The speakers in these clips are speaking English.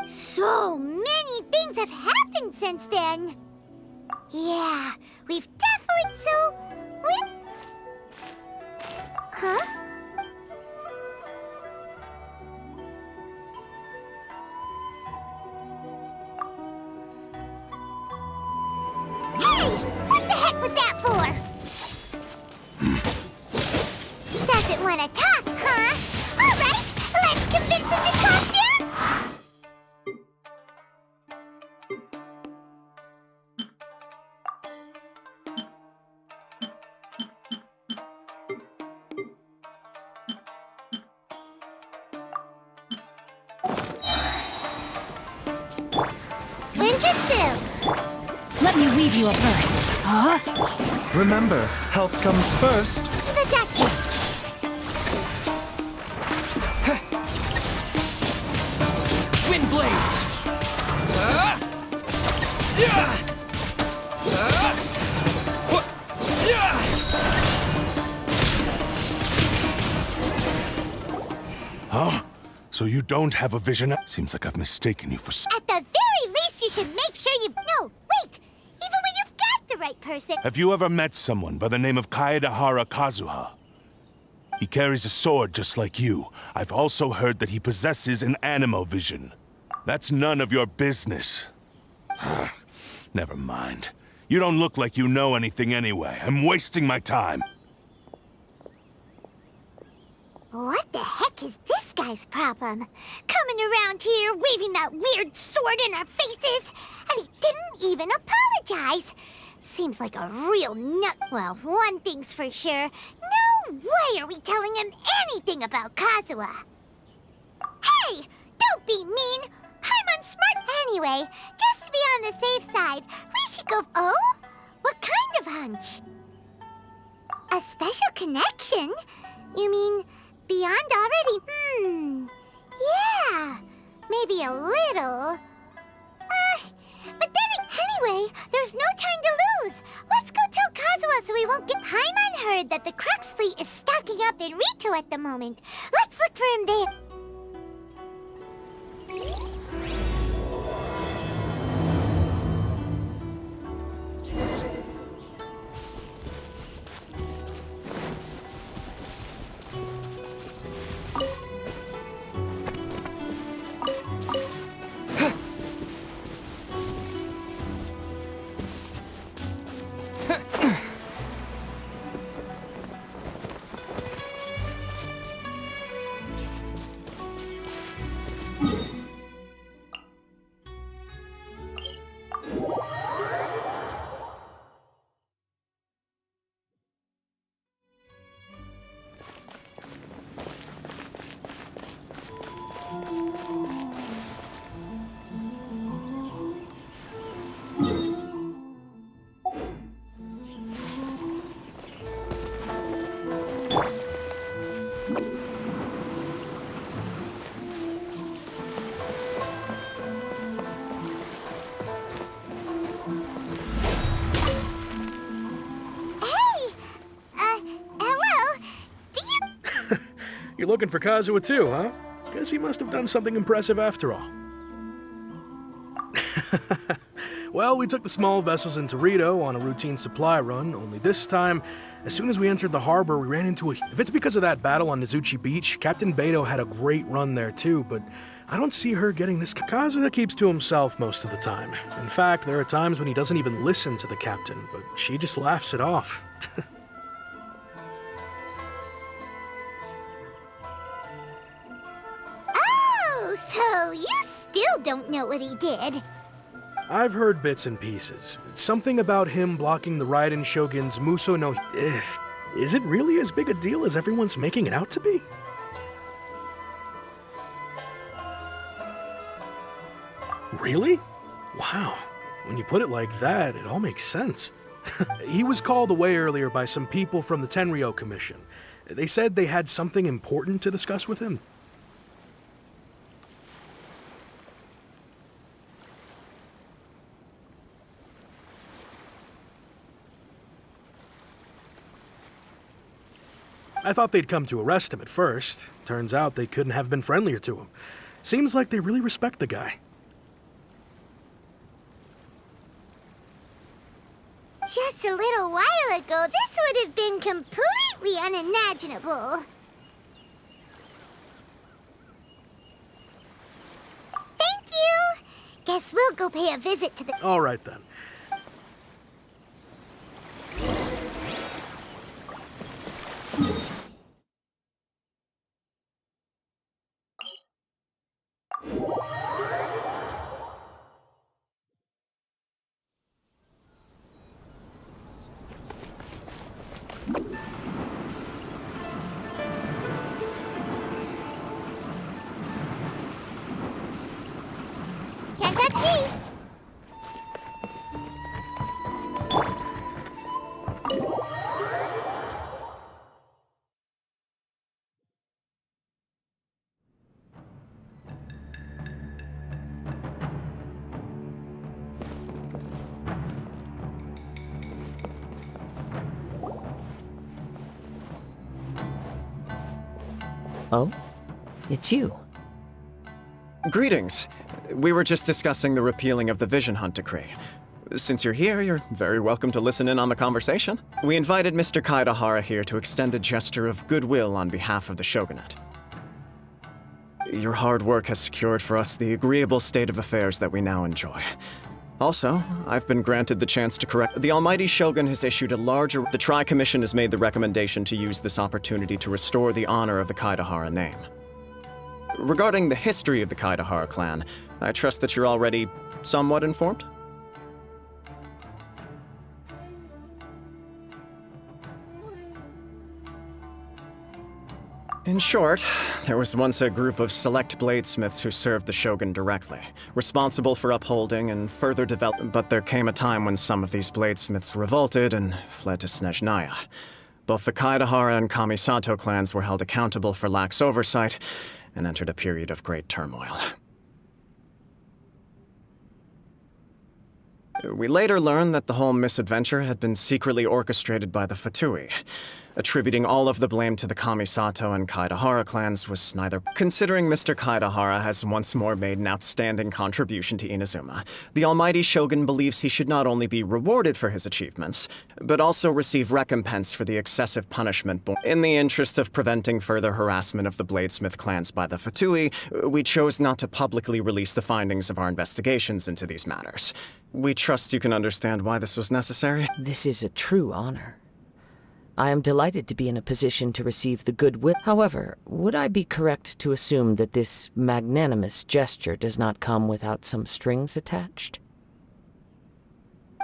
So many things have happened since then. Yeah, we've definitely Huh? Hey! What the heck was that for? Doesn't want to talk, huh? All right, let's convince him to calm down. Let me weave you a verse. Huh? Remember, health comes first. The doctor. Wind blade! Huh? So you don't have a vision? Seems like I've mistaken you for At the very least, you should make sure you've... No, wait! Even when you've got the right person... Have you ever met someone by the name of Kaedehara Kazuha? He carries a sword just like you. I've also heard that he possesses an animo vision. That's none of your business. Never mind. You don't look like you know anything anyway. I'm wasting my time. What the heck is this guy's problem? Coming around here, waving that weird sword in our faces, and he didn't even apologize. Seems like a real nut. Well, one thing's for sure. No way are we telling him anything about Kazuha. Hey! Don't be mean! I'm unsmart anyway. Just to be on the safe side, we should go... Oh? What kind of hunch? A special connection? You mean... beyond already? Yeah, maybe a little. But then, anyway, there's no time to lose. Let's go tell Kazuha so we won't get... Paimon heard that the Crux fleet is stocking up in Rito at the moment. Let's look for him there. You're looking for Kazuha too, huh? Guess he must have done something impressive after all. Well, we took the small vessels into Rito on a routine supply run, only this time, as soon as we entered the harbor, we ran into a... If it's because of that battle on Nizuchi Beach, Captain Beto had a great run there too, but I don't see her getting this... Kazuha keeps to himself most of the time. In fact, there are times when he doesn't even listen to the captain, but she just laughs it off. So you still don't know what he did? I've heard bits and pieces. Something about him blocking the Raiden Shogun's Muso no... Is it really as big a deal as everyone's making it out to be? Really? Wow. When you put it like that, it all makes sense. He was called away earlier by some people from the Tenryo Commission. They said they had something important to discuss with him. I thought they'd come to arrest him at first. Turns out they couldn't have been friendlier to him. Seems like they really respect the guy. Just a little while ago, this would have been completely unimaginable. Thank you! Guess we'll go pay a visit to the... All right, then. Can't touch me! Oh? It's you. Greetings. We were just discussing the repealing of the Vision Hunt decree. Since you're here, you're very welcome to listen in on the conversation. We invited Mr. Kaidahara here to extend a gesture of goodwill on behalf of the Shogunate. Your hard work has secured for us the agreeable state of affairs that we now enjoy. Also, I've been granted the chance to correct. The Almighty Shogun has issued a larger. The Tri-Commission has made the recommendation to use this opportunity to restore the honor of the Kaidahara name. Regarding the history of the Kaidahara clan, I trust that you're already somewhat informed? In short, there was once a group of select bladesmiths who served the shogun directly, responsible for upholding and further development. But there came a time when some of these bladesmiths revolted and fled to Snezhnaya. Both the Kaidahara and Kamisato clans were held accountable for lax oversight and entered a period of great turmoil. We later learned that the whole misadventure had been secretly orchestrated by the Fatui. Attributing all of the blame to the Kamisato and Kaidahara clans was neither. Considering Mr. Kaidahara has once more made an outstanding contribution to Inazuma, the Almighty Shogun believes he should not only be rewarded for his achievements, but also receive recompense for the excessive punishment borne. In the interest of preventing further harassment of the bladesmith clans by the Fatui, we chose not to publicly release the findings of our investigations into these matters. We trust you can understand why this was necessary. This is a true honor. I am delighted to be in a position to receive the goodwill. However, would I be correct to assume that this magnanimous gesture does not come without some strings attached?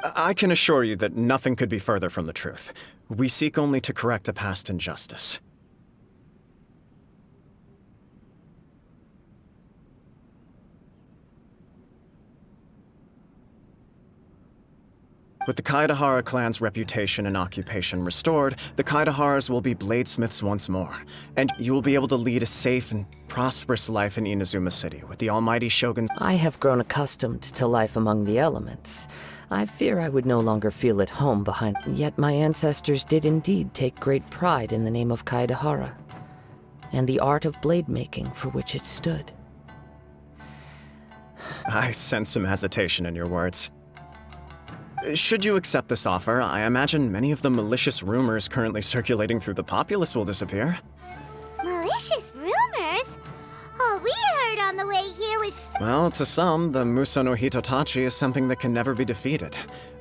I can assure you that nothing could be further from the truth. We seek only to correct a past injustice. With the Kaidahara clan's reputation and occupation restored, the Kaidaharas will be bladesmiths once more, and you will be able to lead a safe and prosperous life in Inazuma City with the Almighty Shogun's. I have grown accustomed to life among the elements. I fear I would no longer feel at home behind. Yet my ancestors did indeed take great pride in the name of Kaidahara, and the art of blade making for which it stood. I sense some hesitation in your words. Should you accept this offer, I imagine many of the malicious rumors currently circulating through the populace will disappear. Malicious rumors? All we heard on the way here was... Well, to some, the Muso no Hitotachi is something that can never be defeated.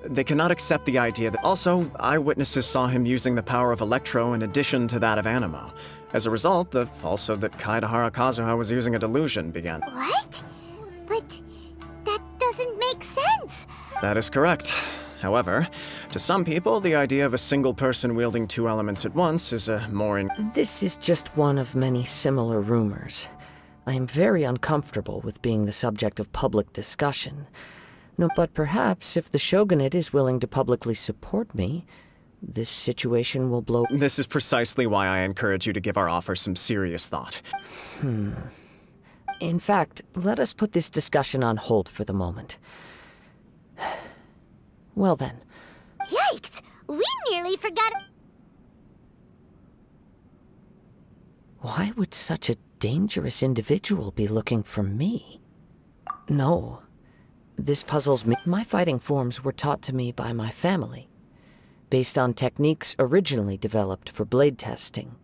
They cannot accept the idea that... Also, eyewitnesses saw him using the power of Electro in addition to that of Animo. As a result, the falsehood that Kaidahara Kazuha was using a delusion began. What? But that doesn't make sense. That is correct. However, to some people, the idea of a single person wielding two elements at once is a more This is just one of many similar rumors. I am very uncomfortable with being the subject of public discussion. No, but perhaps if the Shogunate is willing to publicly support me, this situation will blow... This is precisely why I encourage you to give our offer some serious thought. In fact, let us put this discussion on hold for the moment. Well then. Yikes! We nearly forgot... Why would such a dangerous individual be looking for me? No. This puzzles me. My fighting forms were taught to me by my family, based on techniques originally developed for blade testing.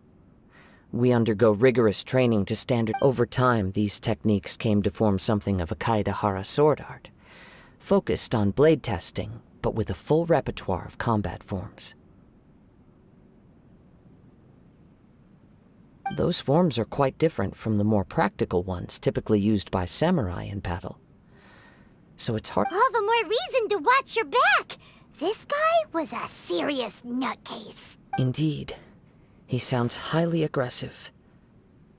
We undergo rigorous training to standard. Over time, these techniques came to form something of a Kaedahara sword art, focused on blade testing, but with a full repertoire of combat forms. Those forms are quite different from the more practical ones typically used by samurai in battle. So it's hard. All the more reason to watch your back. This guy was a serious nutcase. Indeed. He sounds highly aggressive.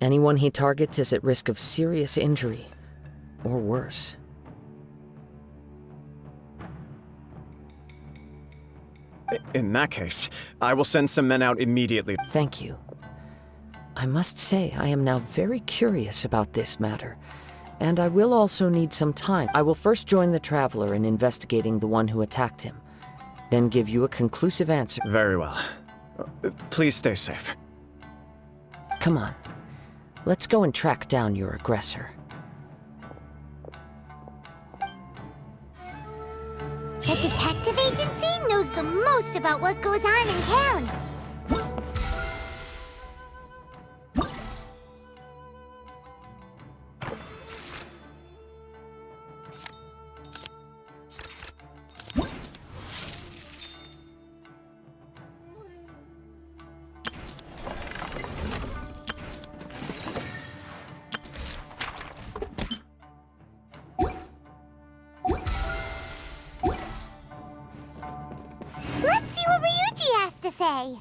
Anyone he targets is at risk of serious injury, or worse. In that case, I will send some men out immediately. Thank you. I must say I am now very curious about this matter, and I will also need some time. I will first join the Traveler in investigating the one who attacked him, then give you a conclusive answer. Very well. Please stay safe. Come on. Let's go and track down your aggressor. The detective agency knows the most about what goes on in town. Let's see what Ryuji has to say.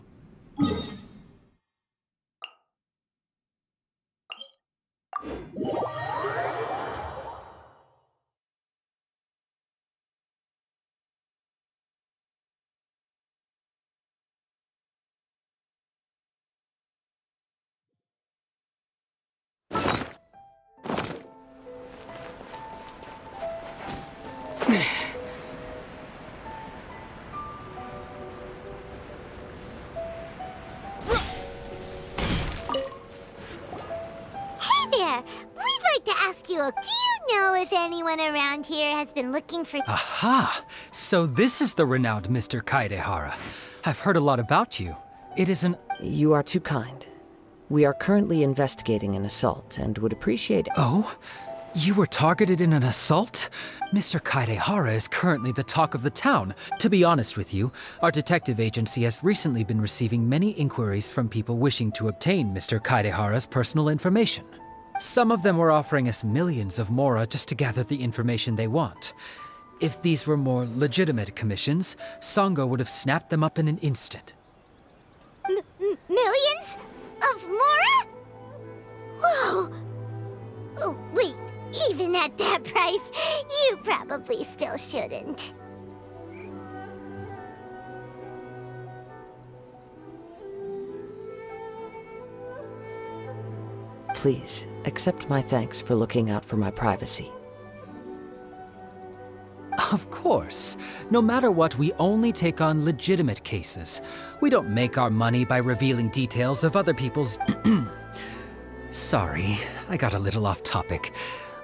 There, we'd like to ask you, do you know if anyone around here has been looking for... Aha! So this is the renowned Mr. Kaedehara. I've heard a lot about you. It is an... You are too kind. We are currently investigating an assault and would appreciate it. Oh? You were targeted in an assault? Mr. Kaedehara is currently the talk of the town. To be honest with you, our detective agency has recently been receiving many inquiries from people wishing to obtain Mr. Kaedehara's personal information. Some of them were offering us millions of mora just to gather the information they want. If these were more legitimate commissions, Sango would have snapped them up in an instant. Millions? Of mora? Whoa! Oh, wait, even at that price, you probably still shouldn't. Please, accept my thanks for looking out for my privacy. Of course. No matter what, we only take on legitimate cases. We don't make our money by revealing details of other people's... Sorry, I got a little off topic.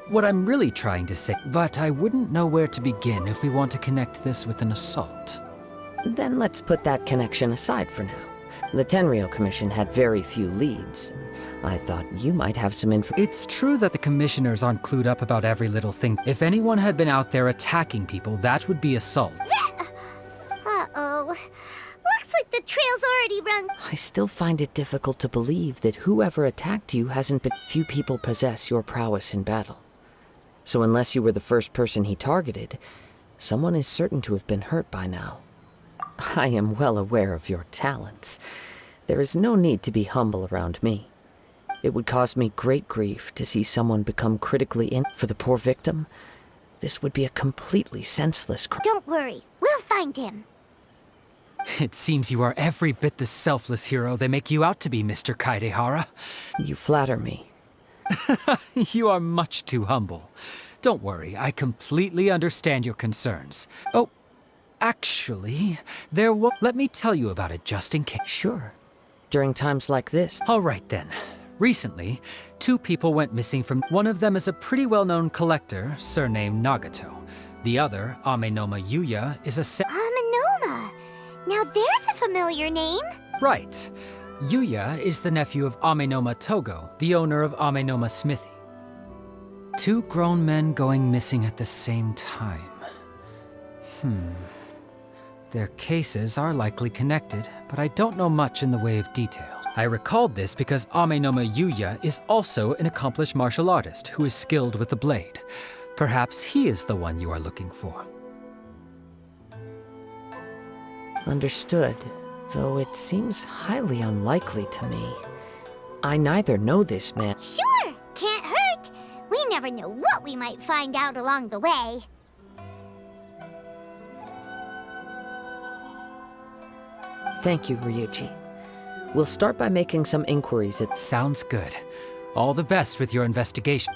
What I'm really trying to say, but I wouldn't know where to begin if we want to connect this with an assault. Then let's put that connection aside for now. The Tenryou Commission had very few leads. I thought you might have some info. It's true that the commissioners aren't clued up about every little thing. If anyone had been out there attacking people, that would be assault. Uh-oh. Looks like the trail's already run. I still find it difficult to believe that whoever attacked you hasn't been... Few people possess your prowess in battle. So unless you were the first person he targeted, someone is certain to have been hurt by now. I am well aware of your talents. There is no need to be humble around me. It would cause me great grief to see someone become critically in... For the poor victim, this would be a completely senseless crime. Don't worry, we'll find him. It seems you are every bit the selfless hero they make you out to be, Mr. Kaedehara. You flatter me. You are much too humble. Don't worry, I completely understand your concerns. Oh, actually, let me tell you about it just in case. Sure. During times like this... All right then. Recently, two people went missing from. One of them is a pretty well-known collector, surnamed Nagato. The other, Amenoma Yuya, is a Amenoma. Now there's a familiar name. Right. Yuya is the nephew of Amenoma Togo, the owner of Amenoma Smithy. Two grown men going missing at the same time. Their cases are likely connected, but I don't know much in the way of details. I recalled this because Amenoma Yuya is also an accomplished martial artist who is skilled with the blade. Perhaps he is the one you are looking for. Understood, though it seems highly unlikely to me. I neither know this man. Sure, can't hurt. We never know what we might find out along the way. Thank you, Ryuji. We'll start by making some inquiries at... Sounds good. All the best with your investigation.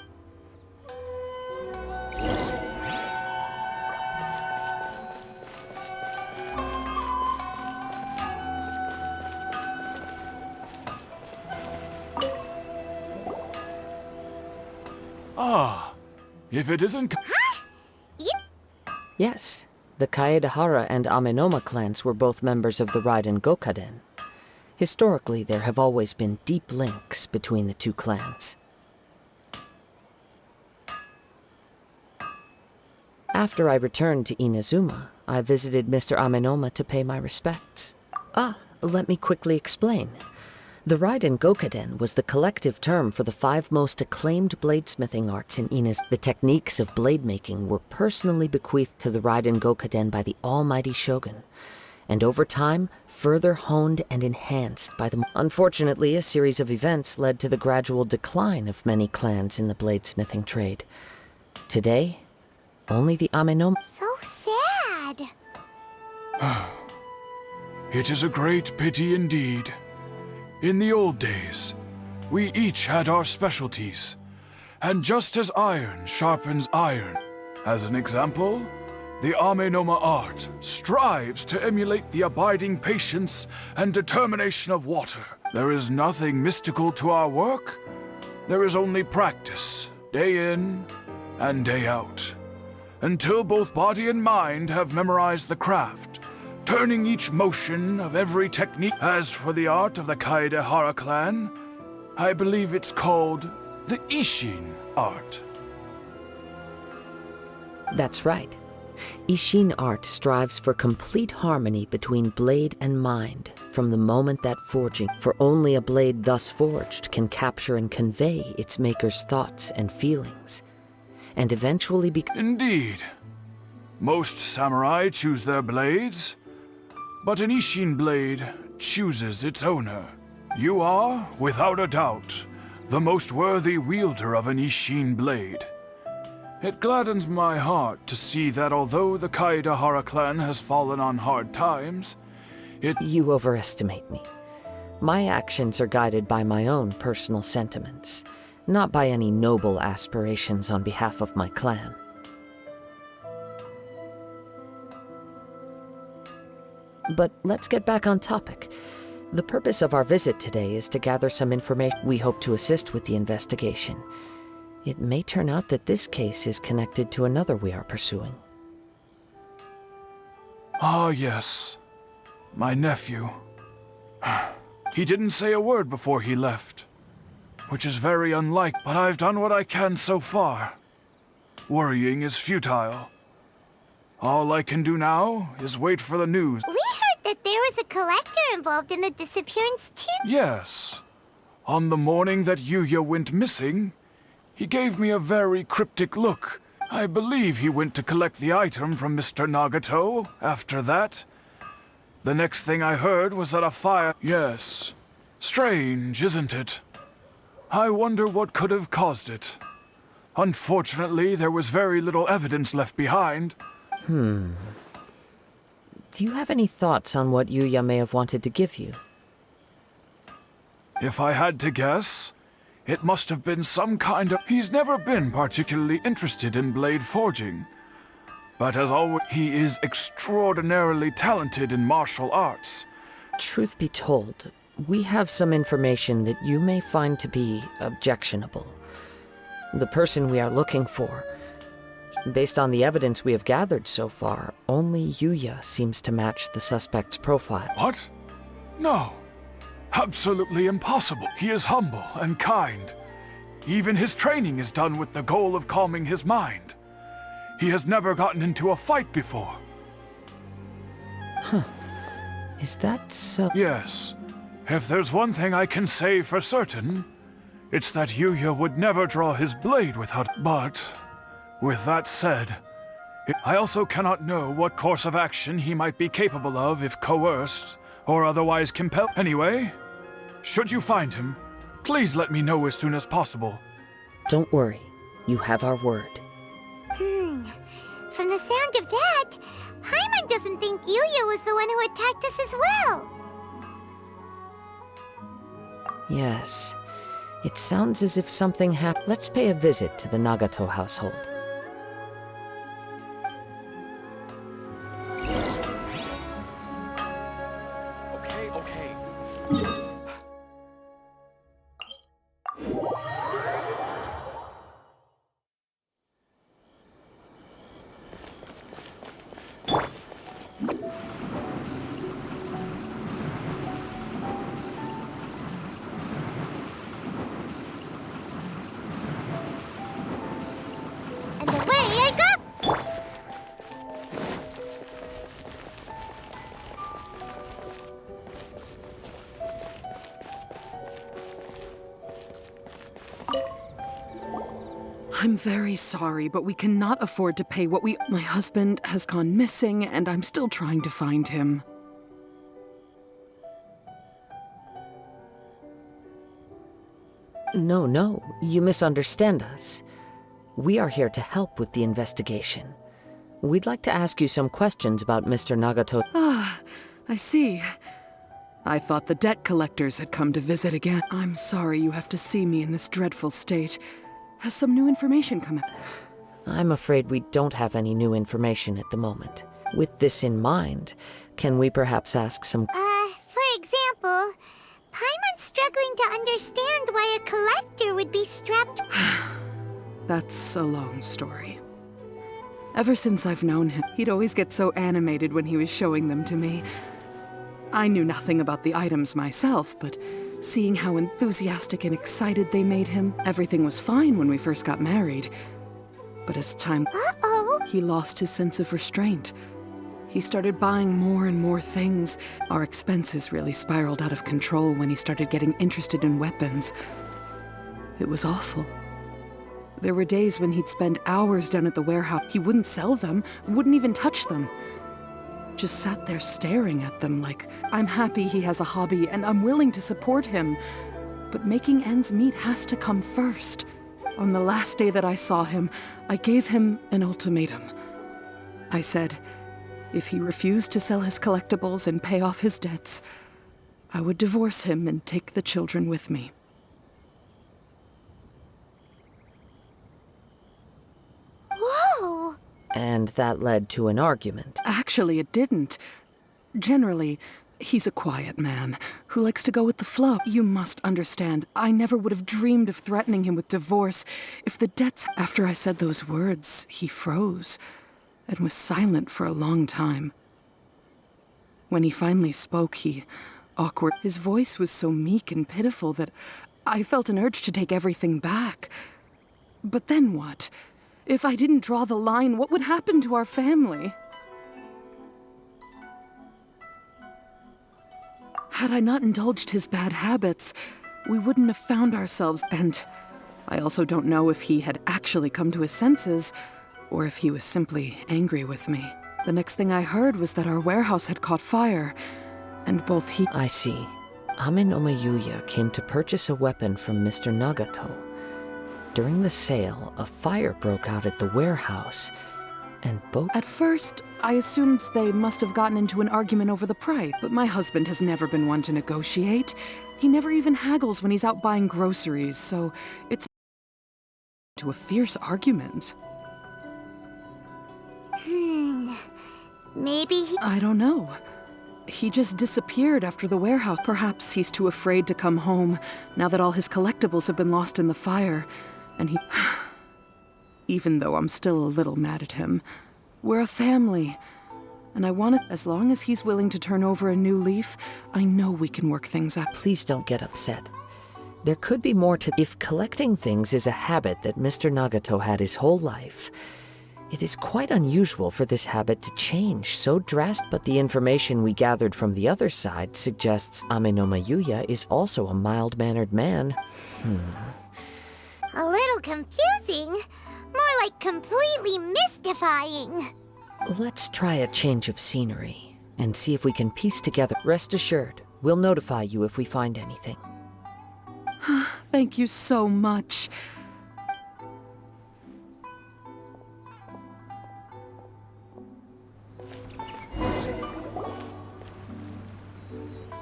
Ah, if it isn't... Yes, the Kaedahara and Amenoma clans were both members of the Raiden Gokaden. Historically, there have always been deep links between the two clans. After I returned to Inazuma, I visited Mr. Amenoma to pay my respects. Let me quickly explain. The Raiden Gokaden was the collective term for the 5 most acclaimed bladesmithing arts in Inazuma. The techniques of blade making were personally bequeathed to the Raiden Gokaden by the almighty shogun, and over time, further honed and enhanced by the... Unfortunately, a series of events led to the gradual decline of many clans in the bladesmithing trade. Today, only the Amenoma... So sad. It is a great pity indeed. In the old days, we each had our specialties. And just as iron sharpens iron, as an example, the Amenoma art strives to emulate the abiding patience and determination of water. There is nothing mystical to our work. There is only practice, day in and day out, until both body and mind have memorized the craft, turning each motion of every technique. As for the art of the Kaedahara clan, I believe it's called the Ishin art. That's right. Ishin art strives for complete harmony between blade and mind from the moment that forging, for only a blade thus forged can capture and convey its maker's thoughts and feelings, and eventually Indeed. Most samurai choose their blades, but an Ishin blade chooses its owner. You are, without a doubt, the most worthy wielder of an Ishin blade. It gladdens my heart to see that although the Kaedahara clan has fallen on hard times, You overestimate me. My actions are guided by my own personal sentiments, not by any noble aspirations on behalf of my clan. But let's get back on topic. The purpose of our visit today is to gather some information. We hope to assist with the investigation. It may turn out that this case is connected to another we are pursuing. Ah, yes. My nephew. He didn't say a word before he left, which is very unlike, but I've done what I can so far. Worrying is futile. All I can do now is wait for the news. We heard that there was a collector involved in the disappearance too. Yes. On the morning that Yuya went missing, he gave me a very cryptic look. I believe he went to collect the item from Mr. Nagato after that. The next thing I heard was that a fire... Yes. Strange, isn't it? I wonder what could have caused it. Unfortunately, there was very little evidence left behind. Do you have any thoughts on what Yuya may have wanted to give you? If I had to guess, it must have been some kind of... He's never been particularly interested in blade forging. But as always, he is extraordinarily talented in martial arts. Truth be told, We have some information that you may find to be objectionable. The person we are looking for. Based on the evidence we have gathered so far, only Yuya seems to match the suspect's profile. What? No. Absolutely impossible. He is humble and kind. Even his training is done with the goal of calming his mind. He has never gotten into a fight before. Is that so? Yes. If there's one thing I can say for certain, it's that Yuya would never draw his blade without... But, with that said, I also cannot know what course of action he might be capable of if coerced or otherwise compelled. Anyway, should you find him, please let me know as soon as possible. Don't worry. You have our word. From the sound of that, Paimon doesn't think Yuya was the one who attacked us as well. Yes. It sounds as if something happened. Let's pay a visit to the Nagato household. Okay. And away I go! I'm very sorry, but we cannot afford to pay what we... My husband has gone missing, and I'm still trying to find him. No, you misunderstand us. We are here to help with the investigation. We'd like to ask you some questions about Mr. Nagato. Ah, I see. I thought the debt collectors had come to visit again. I'm sorry you have to see me in this dreadful state. Has some new information come out? I'm afraid we don't have any new information at the moment. With this in mind, can we perhaps ask some... For example, Paimon's struggling to understand why a collector would be strapped... That's a long story. Ever since I've known him, he'd always get so animated when he was showing them to me. I knew nothing about the items myself, but seeing how enthusiastic and excited they made him, everything was fine when we first got married. But as time... he lost his sense of restraint. He started buying more and more things. Our expenses really spiraled out of control when he started getting interested in weapons. It was awful. There were days when he'd spend hours down at the warehouse. He wouldn't sell them, wouldn't even touch them. Just sat there staring at them like, I'm happy he has a hobby and I'm willing to support him. But making ends meet has to come first. On the last day that I saw him, I gave him an ultimatum. I said, if he refused to sell his collectibles and pay off his debts, I would divorce him and take the children with me. Whoa! And that led to an argument. Actually, it didn't. Generally, he's a quiet man who likes to go with the flow. You must understand, I never would have dreamed of threatening him with divorce if the debts... After I said those words, he froze and was silent for a long time. When he finally spoke, his voice was so meek and pitiful that I felt an urge to take everything back. But then what? If I didn't draw the line, what would happen to our family? Had I not indulged his bad habits, we wouldn't have found ourselves, and I also don't know if he had actually come to his senses, or if he was simply angry with me. The next thing I heard was that our warehouse had caught fire, and both he... I see. Aminoma Yuya came to purchase a weapon from Mr. Nagato. During the sale, a fire broke out at the warehouse, and both... At first, I assumed they must have gotten into an argument over the price, but my husband has never been one to negotiate. He never even haggles when he's out buying groceries, so it's... to a fierce argument. Maybe he... I don't know. He just disappeared after the warehouse. Perhaps he's too afraid to come home, now that all his collectibles have been lost in the fire. And he... Even though I'm still a little mad at him, we're a family. And I want it, as long as he's willing to turn over a new leaf, I know we can work things out. Please don't get upset. There could be more to... If collecting things is a habit that Mr. Nagato had his whole life, it is quite unusual for this habit to change so drastic. But the information we gathered from the other side suggests Amenoma Yuya is also a mild-mannered man. A little confusing. More like completely mystifying. Let's try a change of scenery and see if we can piece together. Rest assured, we'll notify you if we find anything. Thank you so much.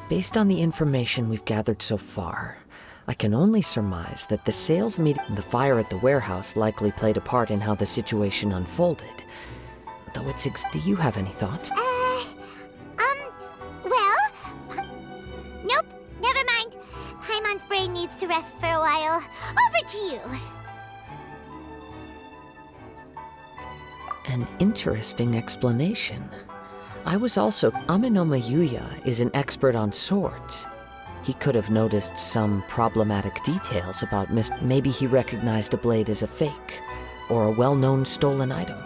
Based on the information we've gathered so far, I can only surmise that the sales meeting and the fire at the warehouse likely played a part in how the situation unfolded. Though it's do you have any thoughts? Well... Nope, never mind. Paimon's brain needs to rest for a while. Over to you. An interesting explanation. I was also... Amenoma Yuya is an expert on swords. He could have noticed some problematic details about Maybe he recognized a blade as a fake, or a well-known stolen item.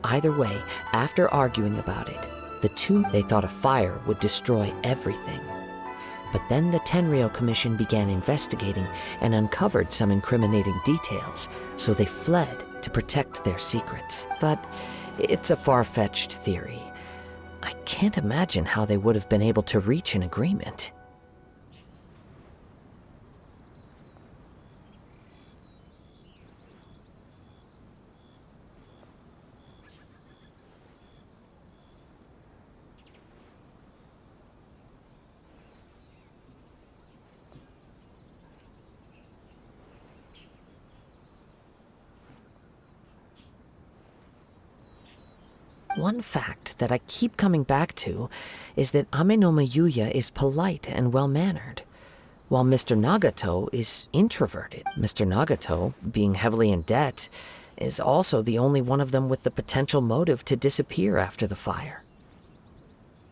Either way, after arguing about it, they thought a fire would destroy everything. But then the Tenryou Commission began investigating and uncovered some incriminating details, so they fled to protect their secrets. But it's a far-fetched theory. I can't imagine how they would have been able to reach an agreement. One fact that I keep coming back to is that Amenoma Yuya is polite and well-mannered, while Mr. Nagato is introverted. Mr. Nagato, being heavily in debt, is also the only one of them with the potential motive to disappear after the fire.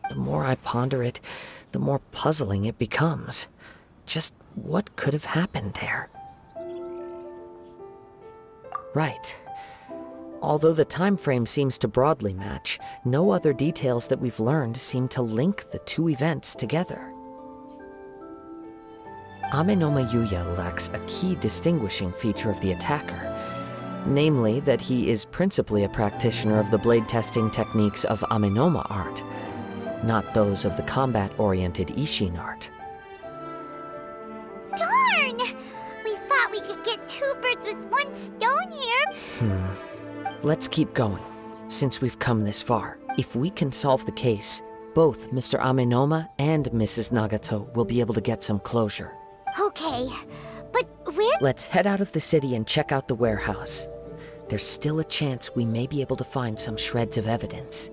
The more I ponder it, the more puzzling it becomes. Just what could have happened there? Right. Although the time frame seems to broadly match, no other details that we've learned seem to link the two events together. Amenoma Yuya lacks a key distinguishing feature of the attacker, namely that he is principally a practitioner of the blade testing techniques of Amenoma art, not those of the combat-oriented Ishin art. Darn! We thought we could get two birds with one stone here. Let's keep going, since we've come this far. If we can solve the case, both Mr. Amenoma and Mrs. Nagato will be able to get some closure. Okay, but where... Let's head out of the city and check out the warehouse. There's still a chance we may be able to find some shreds of evidence.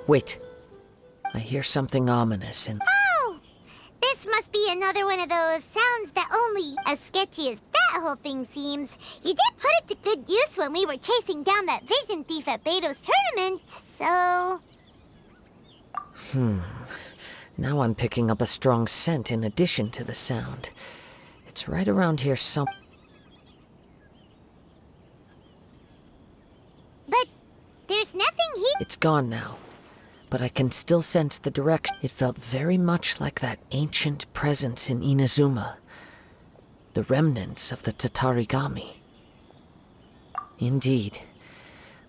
Wait. I hear something ominous and... Oh! This must be another one of those sounds that only, as sketchy as that whole thing seems, you did put it to good use when we were chasing down that vision thief at Beto's tournament, so... Now I'm picking up a strong scent in addition to the sound. It's right around here But there's nothing here. It's gone now, but I can still sense the direction. It felt very much like that ancient presence in Inazuma, the remnants of the Tatarigami. Indeed,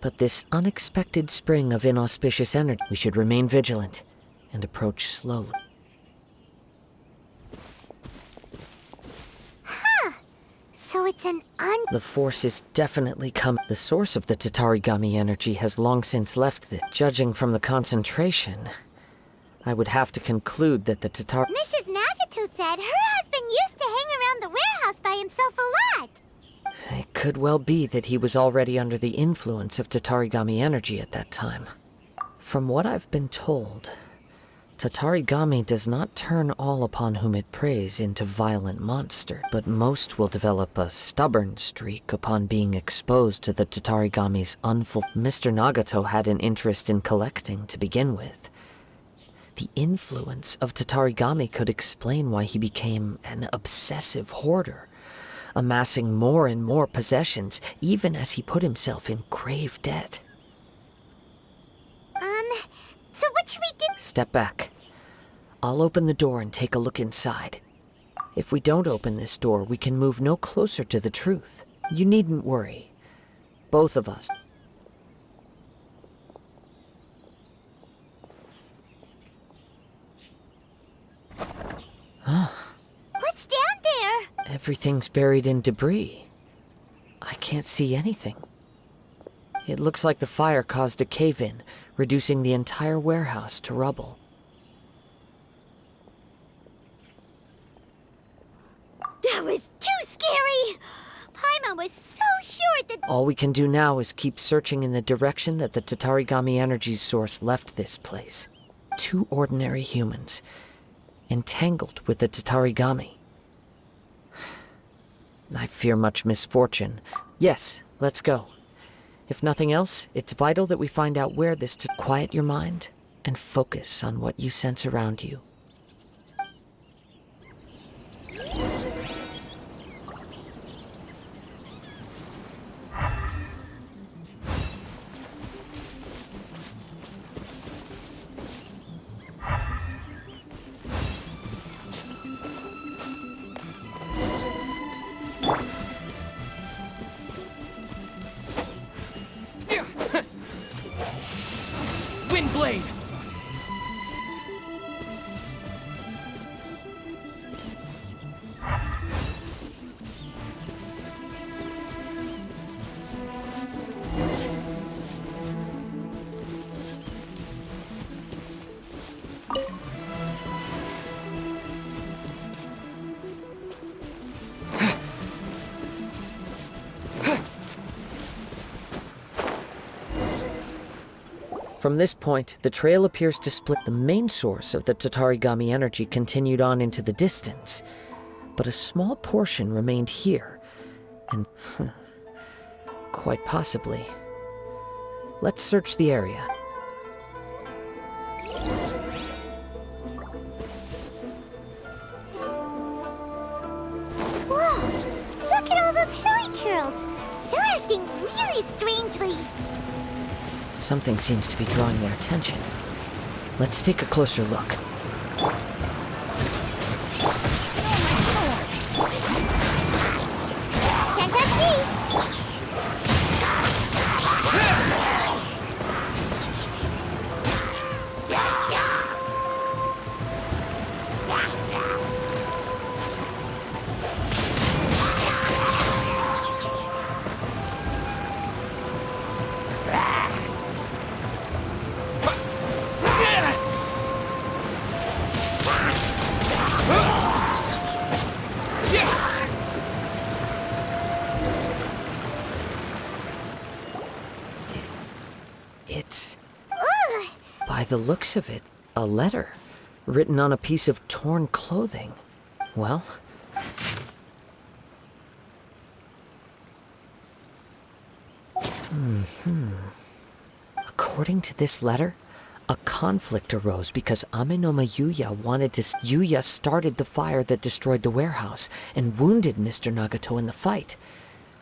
but this unexpected spring of inauspicious energy, we should remain vigilant and approach slowly. So So it's an The force is definitely The source of the Tatarigami energy has long since left the... Judging from the concentration, I would have to conclude that the Mrs. Nagato said her husband used to hang around the warehouse by himself a lot. It could well be that he was already under the influence of Tatarigami energy at that time. From what I've been told, Tatarigami does not turn all upon whom it preys into violent monsters, but most will develop a stubborn streak upon being exposed to the Tatarigami's Mr. Nagato had an interest in collecting to begin with. The influence of Tatarigami could explain why he became an obsessive hoarder, amassing more and more possessions, even as he put himself in grave debt. So what should we do? Step back. I'll open the door and take a look inside. If we don't open this door, we can move no closer to the truth. You needn't worry. Both of us. What's down there? Everything's buried in debris. I can't see anything. It looks like the fire caused a cave-in, reducing the entire warehouse to rubble. That was too scary! Paimon was so sure that... All we can do now is keep searching in the direction that the Tatarigami energy source left this place. 2 ordinary humans, entangled with the Tatarigami. I fear much misfortune. Yes, let's go. If nothing else, it's vital that we find out where this to quiet your mind and focus on what you sense around you. Windblade! From this point, the trail appears to split. The main source of the Tatarigami energy continued on into the distance, but a small portion remained here, and quite possibly. Let's search the area. Whoa! Look at all those hilly churls! They're acting really strangely. Something seems to be drawing their attention. Let's take a closer look. Can't touch me! It's, Ugh! by the looks of it, a letter written on a piece of torn clothing. Well, according to this letter, a conflict arose because Amenoma Yuya wanted to... Yuya started the fire that destroyed the warehouse and wounded Mr. Nagato in the fight.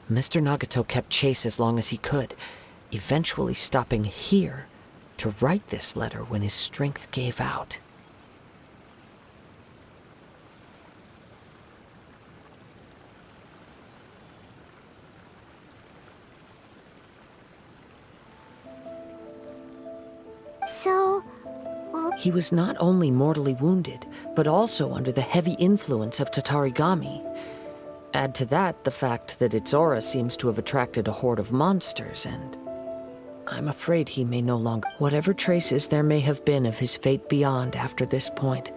Mr. Nagato kept chase as long as he could, eventually stopping here to write this letter when his strength gave out. So... well, He was not only mortally wounded, but also under the heavy influence of Tatarigami. Add to that the fact that its aura seems to have attracted a horde of monsters, and I'm afraid he may no longer... Whatever traces there may have been of his fate beyond after this point,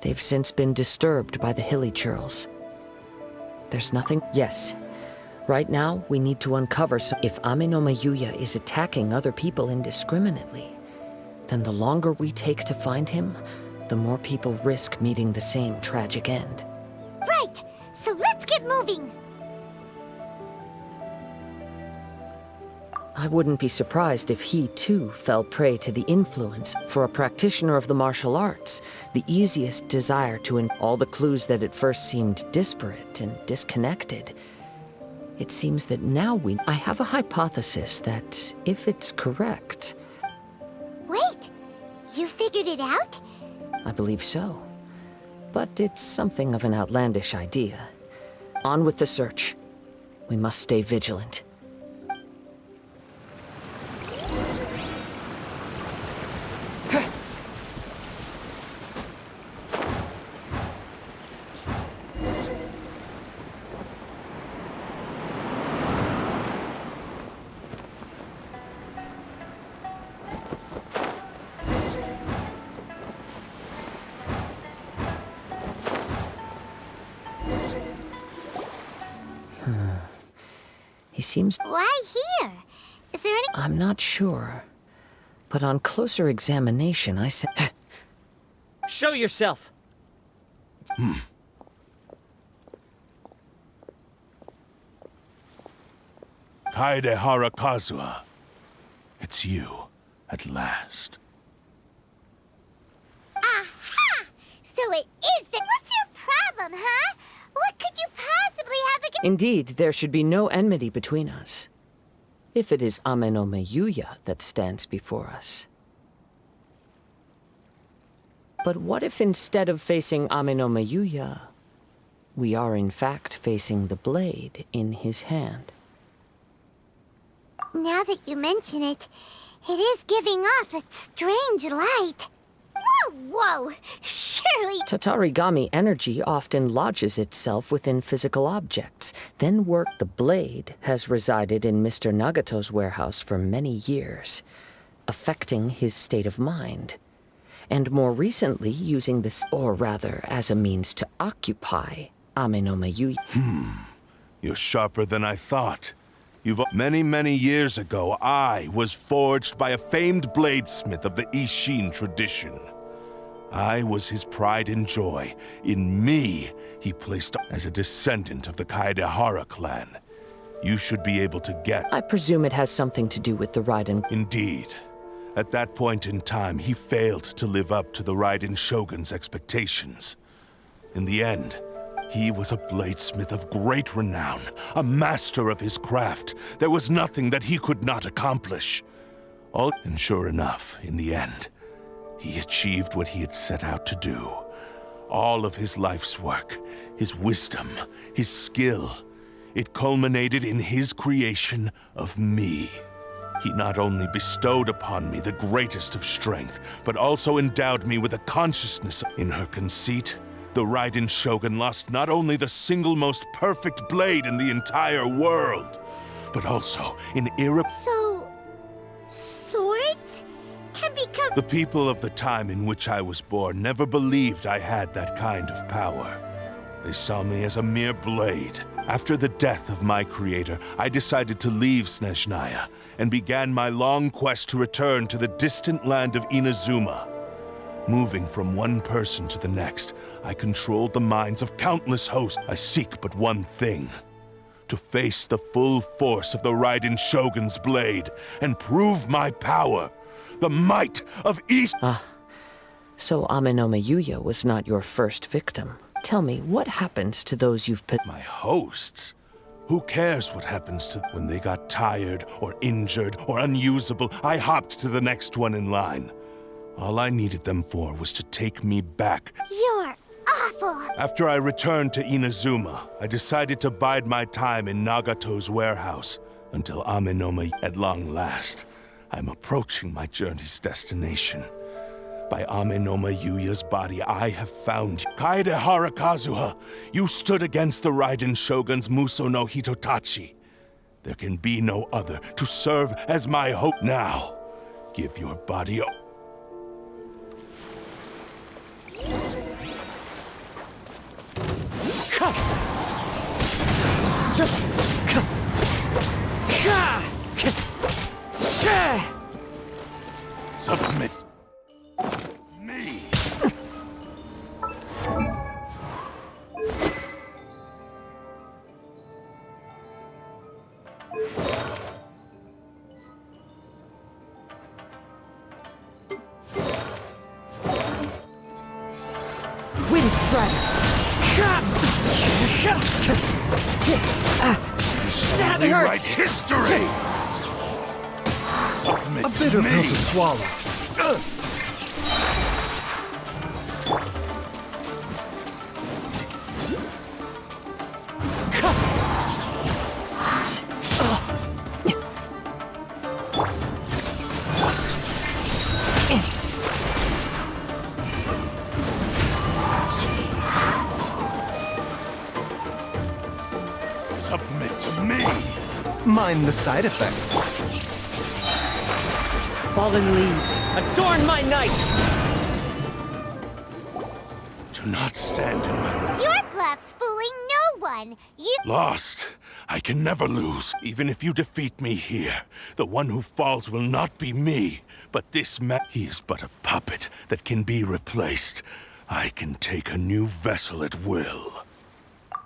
they've since been disturbed by the hilly churls. There's nothing... Yes. Right now, we need to uncover if Ame no Mayuya is attacking other people indiscriminately, then the longer we take to find him, the more people risk meeting the same tragic end. Right! So let's get moving! I wouldn't be surprised if he, too, fell prey to the influence. For a practitioner of the martial arts, the easiest desire to all the clues that at first seemed disparate and disconnected. It seems that now I have a hypothesis that, if it's correct... Wait! You figured it out? I believe so. But it's something of an outlandish idea. On with the search. We must stay vigilant. He seems... Why here? Is there any... I'm not sure. But on closer examination, I said... Show yourself! Kaedehara Kazuha. It's you, at last. Aha! So it is that... What's your problem, huh? What could you possibly have against... Indeed, there should be no enmity between us. If it is Ame no Mayuya that stands before us. But what if instead of facing Ame no Mayuya, we are in fact facing the blade in his hand? Now that you mention it, it is giving off a strange light. Whoa! Surely... Tatarigami energy often lodges itself within physical objects, then work. The blade has resided in Mr. Nagato's warehouse for many years, affecting his state of mind, and more recently using this, or rather, as a means to occupy Ame no Mayuya. You're sharper than I thought. Many years ago, I was forged by a famed bladesmith of the Ishin tradition. I was his pride and joy. In me, he placed as a descendant of the Kaedehara clan. You should be able to get... I presume it has something to do with the Raiden. Indeed. At that point in time, he failed to live up to the Raiden Shogun's expectations. In the end, he was a bladesmith of great renown, a master of his craft. There was nothing that he could not accomplish. And sure enough, in the end, he achieved what he had set out to do. All of his life's work, his wisdom, his skill, it culminated in his creation of me. He not only bestowed upon me the greatest of strength, but also endowed me with a consciousness. In her conceit, the Raiden Shogun lost not only the single most perfect blade in the entire world, but also an So... swords can become... The people of the time in which I was born never believed I had that kind of power. They saw me as a mere blade. After the death of my creator, I decided to leave Snezhnaya and began my long quest to return to the distant land of Inazuma. Moving from one person to the next, I controlled the minds of countless hosts. I seek but one thing: to face the full force of the Raiden Shogun's blade and prove my power, the might of East. So Ame no Mayuya was not your first victim. Tell me, what happens to those you've put... My hosts? Who cares what happens to them? When they got tired, or injured, or unusable, I hopped to the next one in line. All I needed them for was to take me back. You're awful! After I returned to Inazuma, I decided to bide my time in Nagato's warehouse until Ame no Mayuya. At long last, I'm approaching my journey's destination. By Amenoma Yuya's body, I have found you. Kaedehara Kazuha, you stood against the Raiden Shogun's Muso no Hitotachi. There can be no other to serve as my hope now. Give your body submit me. Wind Strider! That hurts! Rewrite history. Submit A bitter me. pill to swallow. Submit to me. Mind the side effects. Fallen leaves, adorn my night! Do not stand in my way. Your bluff's fooling no one. You Lost. I can never lose. Even if you defeat me here, the one who falls will not be me, but this man. He is but a puppet that can be replaced. I can take a new vessel at will.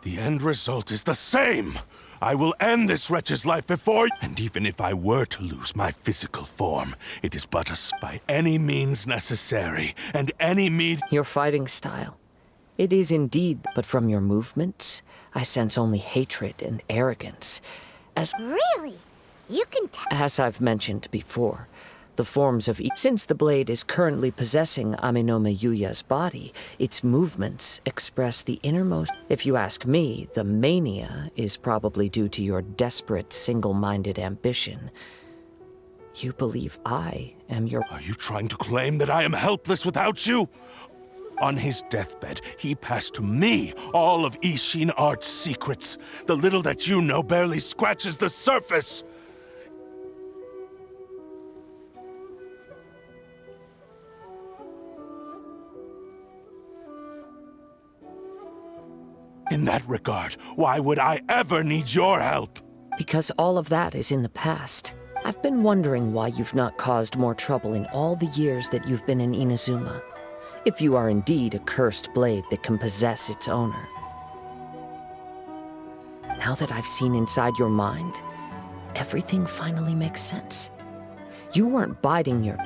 The end result is the same. I will end this wretch's life before you. And even if I were to lose my physical form, it is but by any means necessary, and any means. Your fighting style. It is indeed, but from your movements, I sense only hatred and arrogance. really? You can tell. As I've mentioned before, the forms of each. Since the blade is currently possessing Amenoma Yuya's body, its movements express the innermost. If you ask me, the mania is probably due to your desperate, single-minded ambition. You believe I am your. Are you trying to claim that I am helpless without you? On his deathbed, he passed to me all of Ishin Art's secrets. The little that you know barely scratches the surface. In that regard, why would I ever need your help? Because all of that is in the past. I've been wondering why you've not caused more trouble in all the years that you've been in Inazuma. If you are indeed a cursed blade that can possess its owner. Now that I've seen inside your mind, everything finally makes sense. You weren't biding your...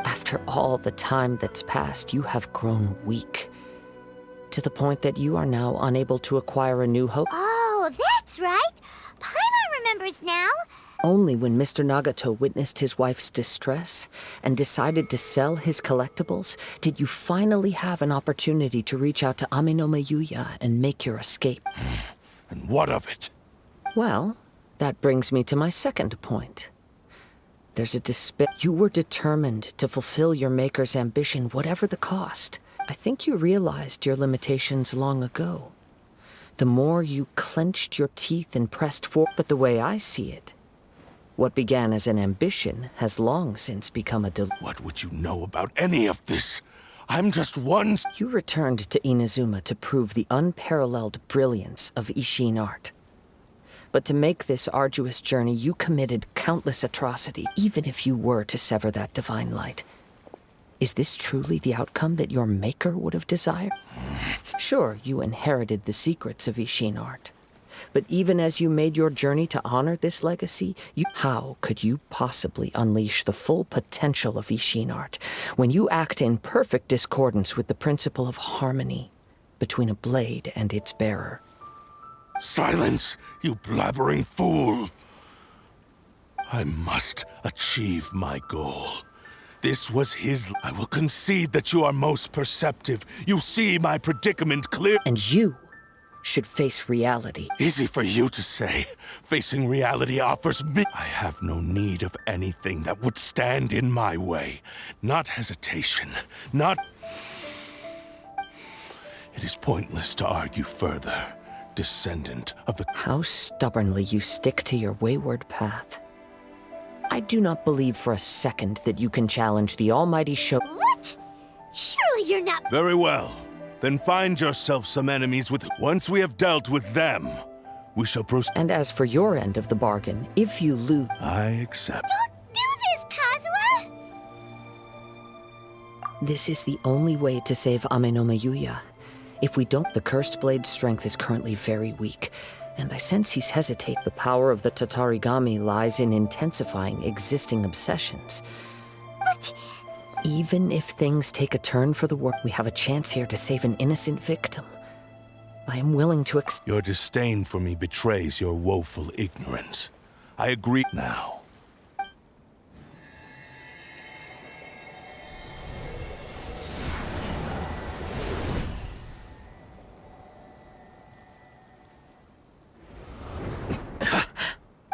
After all the time that's passed, you have grown weak. To the point that you are now unable to acquire a new hope. Oh, that's right. Paimon remembers now. Only when Mr. Nagato witnessed his wife's distress and decided to sell his collectibles did you finally have an opportunity to reach out to Amenoma Yuya and make your escape. And what of it? Well, that brings me to my second point. There's a despair. You were determined to fulfill your maker's ambition, whatever the cost. I think you realized your limitations long ago. The more you clenched your teeth and pressed forward, but the way I see it, what began as an ambition has long since become a What would you know about any of this? I'm just one... You returned to Inazuma to prove the unparalleled brilliance of Ishin art. But to make this arduous journey, you committed countless atrocities, even if you were to sever that divine light. Is this truly the outcome that your maker would have desired? Sure, you inherited the secrets of Ishin art. But even as you made your journey to honor this legacy, how could you possibly unleash the full potential of Ishin art when you act in perfect discordance with the principle of harmony between a blade and its bearer? Silence, you blabbering fool! I must achieve my goal. This was his... I will concede that you are most perceptive. You see my predicament clear. And you should face reality. Easy for you to say. Facing reality offers me. I have no need of anything that would stand in my way. Not hesitation, not. It is pointless to argue further, descendant of the. How stubbornly you stick to your wayward path. I do not believe for a second that you can challenge the almighty show. What? Surely you're not. Very well. Then find yourself some enemies with. Once we have dealt with them, we shall proceed. And as for your end of the bargain, if you lose. I accept. Don't do this, Kazuha! This is the only way to save Amenoma Yuya. If we don't, the Cursed Blade's strength is currently very weak, and I sense he's hesitate. The power of the Tatarigami lies in intensifying existing obsessions. But Even if things take a turn for the worse, we have a chance here to save an innocent victim. I am willing to Your disdain for me betrays your woeful ignorance. I agree now.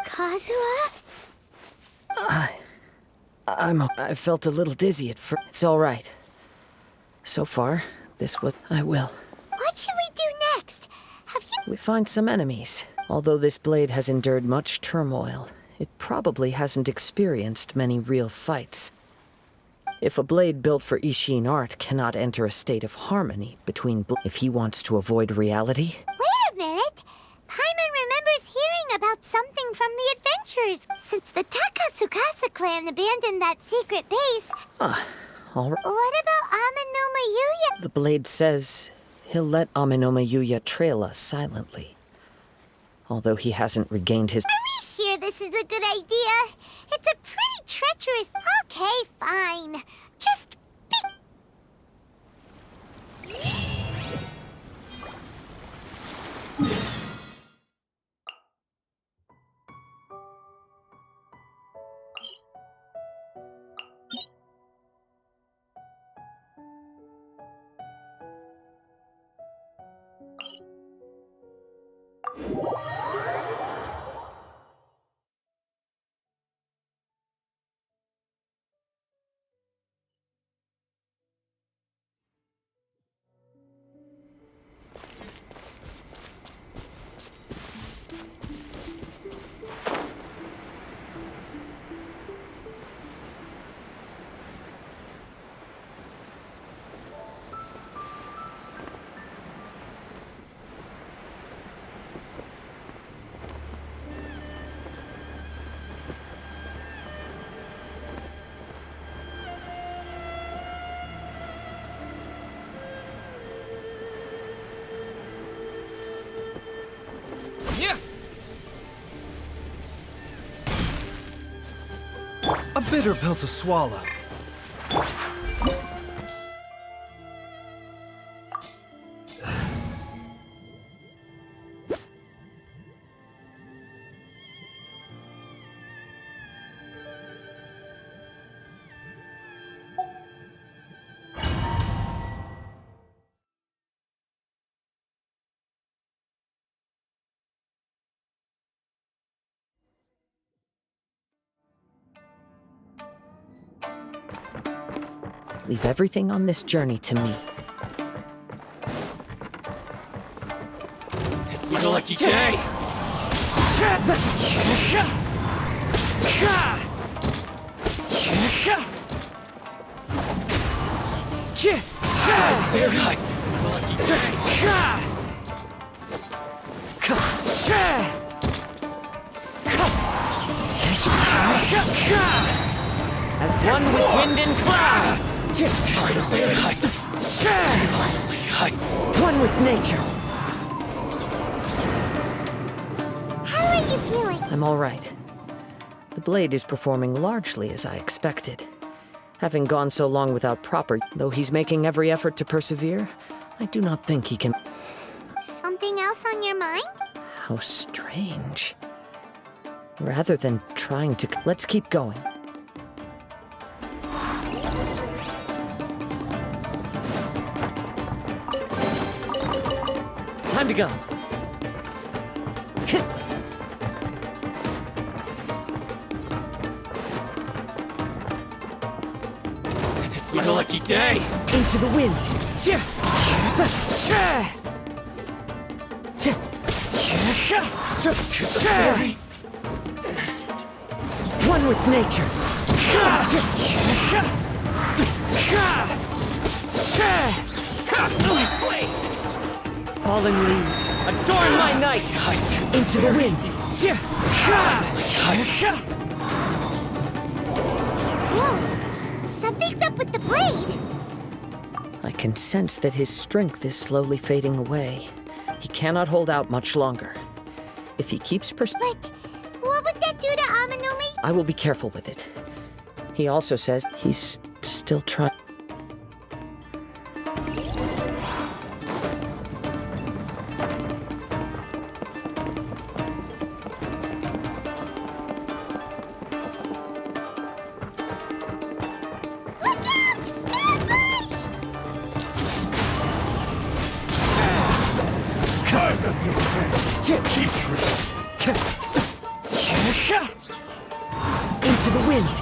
Kazuha? I felt a little dizzy at first. It's all right. So far, this was. I will. What should we do next? Have you? We find some enemies. Although this blade has endured much turmoil, it probably hasn't experienced many real fights. If a blade built for Ishin art cannot enter a state of harmony between if he wants to avoid reality, Wait a minute. Paimon remembers hearing about something from the adventurers. Since the Takasukasa clan abandoned that secret base, all right. what about Amenoma Yuya? The blade says he'll let Amenoma Yuya trail us silently. Although he hasn't regained his. Are we sure this is a good idea? It's a pretty treacherous. Okay, fine. Just be. A bitter pill to swallow. Leave everything on this journey to me. It's my lucky day! Very high. It's my lucky day! As one with wind and cloud! Finally, One with nature! How are you feeling? I'm all right. The blade is performing largely as I expected. Having gone so long without proper, though he's making every effort to persevere, I do not think he can. Something else on your mind? How strange. Rather than trying to. Let's keep going. Time to go. It's my lucky day. Into the wind. One with nature. Fallen leaves, adorn my night. Into the wind. Whoa! Something's up with the blade! I can sense that his strength is slowly fading away. He cannot hold out much longer. If he keeps But what would that do to Amanumi? I will be careful with it. He also says he's still trying. Look out! Ambush! Cheap tricks. Into the wind.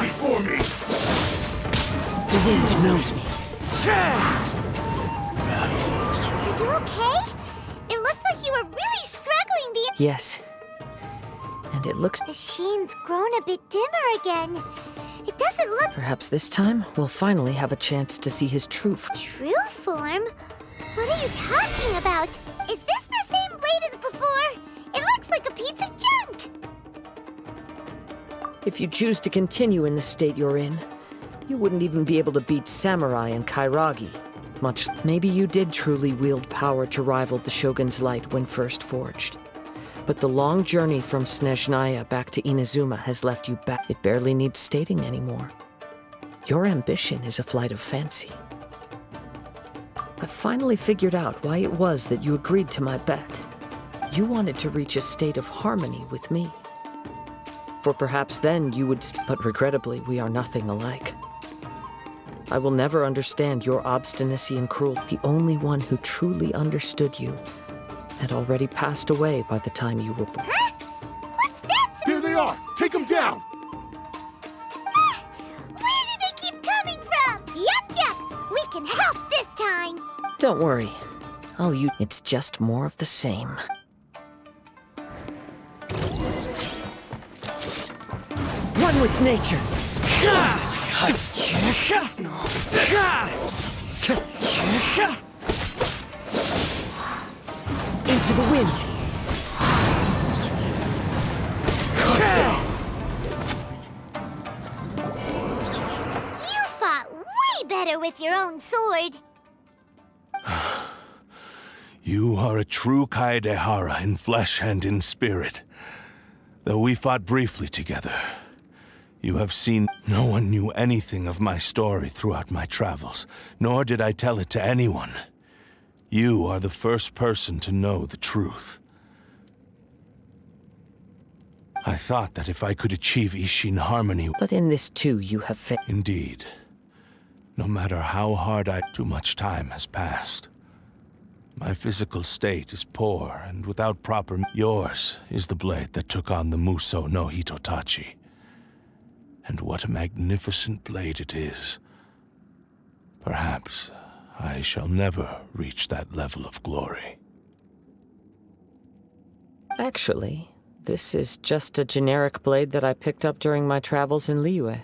Before me. The wind knows me. Are you okay? It looked like you were really struggling the... Yes. And it looks... The sheen's grown a bit dimmer again. It doesn't look Perhaps this time we'll finally have a chance to see his true true form. What are you talking about? Is this the same blade as before? It looks like a piece of junk. If you choose to continue in the state you're in, you wouldn't even be able to beat Samurai and Kairagi. Maybe you did truly wield power to rival the Shogun's light when first forged. But the long journey from Snezhnaya back to Inazuma has left you back. It barely needs stating anymore. Your ambition is a flight of fancy. I've finally figured out why it was that you agreed to my bet. You wanted to reach a state of harmony with me. For perhaps then you would but regrettably we are nothing alike. I will never understand your obstinacy and cruelty. The only one who truly understood you had already passed away by the time you were born. Huh? What's that? Here they are. Take them down. Where do they keep coming from? Yup. We can help this time. Don't worry. I'll use... It's just more of the same. One with nature. Into the wind. You fought way better with your own sword. You are a true Kaedehara in flesh and in spirit. Though we fought briefly together, you have seen no one knew anything of my story throughout my travels, nor did I tell it to anyone. You are the first person to know the truth. I thought that if I could achieve Ishin harmony... But in this too you have failed. Indeed. No matter how hard too much time has passed. My physical state is poor, and without proper... Yours is the blade that took on the Muso no Hitotachi. And what a magnificent blade it is. Perhaps I shall never reach that level of glory. Actually, this is just a generic blade that I picked up during my travels in Liyue.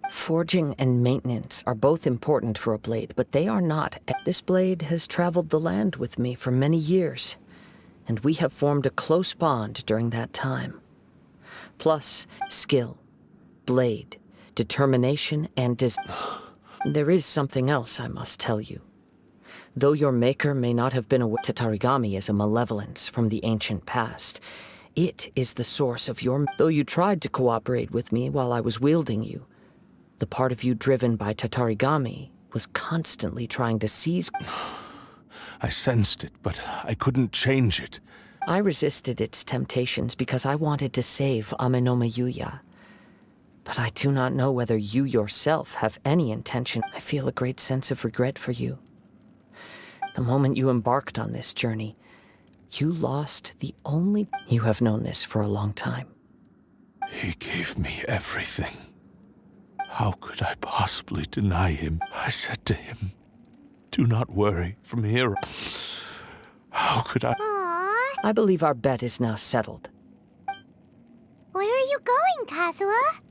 Forging and maintenance are both important for a blade, but they are not. This blade has traveled the land with me for many years, and we have formed a close bond during that time. Plus, skill, blade, determination, and There is something else I must tell you. Though your maker may not have been aware, Tatarigami is a malevolence from the ancient past. It is the source of your... Though you tried to cooperate with me while I was wielding you, the part of you driven by Tatarigami was constantly trying to seize... I sensed it, but I couldn't change it. I resisted its temptations because I wanted to save Amenoma Yuya. But I do not know whether you yourself have any intention. I feel a great sense of regret for you. The moment you embarked on this journey, you lost the only... You have known this for a long time. He gave me everything. How could I possibly deny him? I said to him, "Do not worry, from here..." How could I... Aww. I believe our bet is now settled. Where are you going, Kazuha?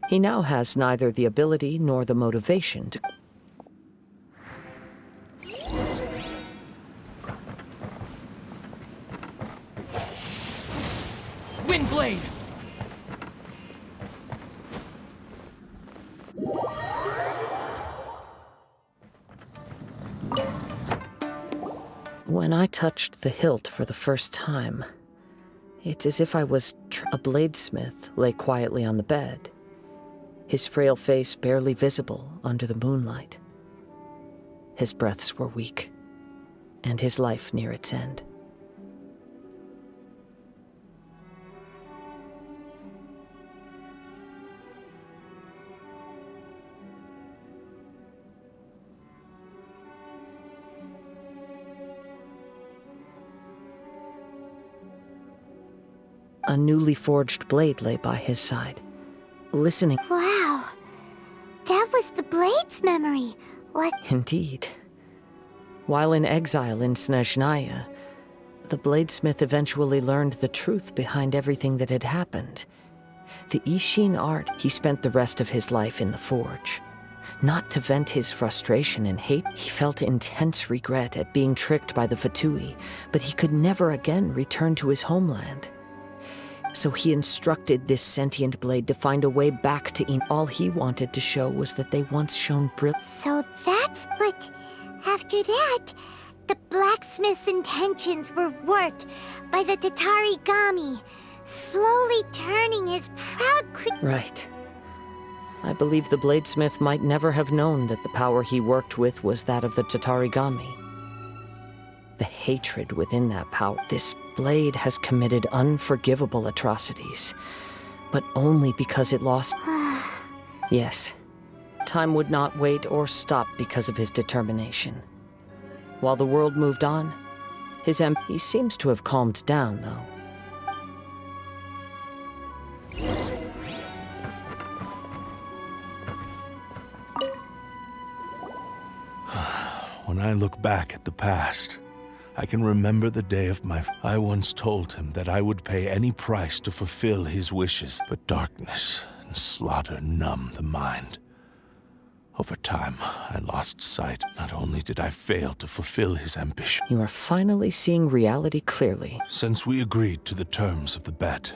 He now has neither the ability nor the motivation to... Windblade! When I touched the hilt for the first time, it's as if I was... A bladesmith lay quietly on the bed, his frail face barely visible under the moonlight. His breaths were weak, and his life near its end. A newly forged blade lay by his side, listening. Wow. That was the blade's memory. What? Indeed. While in exile in Snezhnaya, the bladesmith eventually learned the truth behind everything that had happened. The Ishin art, he spent the rest of his life in the forge. Not to vent his frustration and hate, he felt intense regret at being tricked by the Fatui, but he could never again return to his homeland. So he instructed this sentient blade to find a way back to Yin. All he wanted to show was that they once shone brilliant. So that's what... After that, the blacksmith's intentions were worked by the Tatarigami, slowly turning his proud Right. I believe the bladesmith might never have known that the power he worked with was that of the Tatarigami. The hatred within that power. This blade has committed unforgivable atrocities, but only because it lost... Yes. Time would not wait or stop because of his determination. While the world moved on, he seems to have calmed down, though. When I look back at the past, I can remember the day of my... I once told him that I would pay any price to fulfill his wishes, but darkness and slaughter numb the mind. Over time, I lost sight. Not only did I fail to fulfill his ambition... You are finally seeing reality clearly. Since we agreed to the terms of the bet,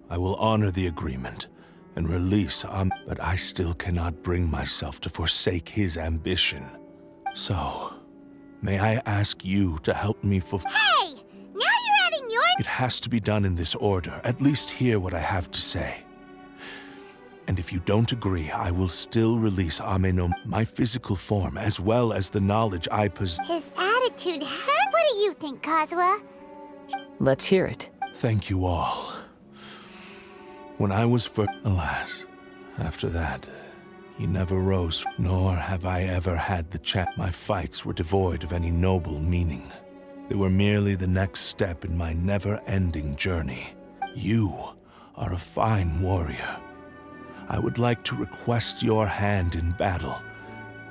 I will honor the agreement and release but I still cannot bring myself to forsake his ambition. So, may I ask you to help me fulfill... Hey! Now you're adding your... It has to be done in this order. At least hear what I have to say. And if you don't agree, I will still release Amenoma, my physical form, as well as the knowledge I possess. His attitude hurt. What do you think, Kazuha? Let's hear it. Thank you all. When I was alas, after that, he never rose, nor have I ever had the chance. My fights were devoid of any noble meaning. They were merely the next step in my never-ending journey. You are a fine warrior. I would like to request your hand in battle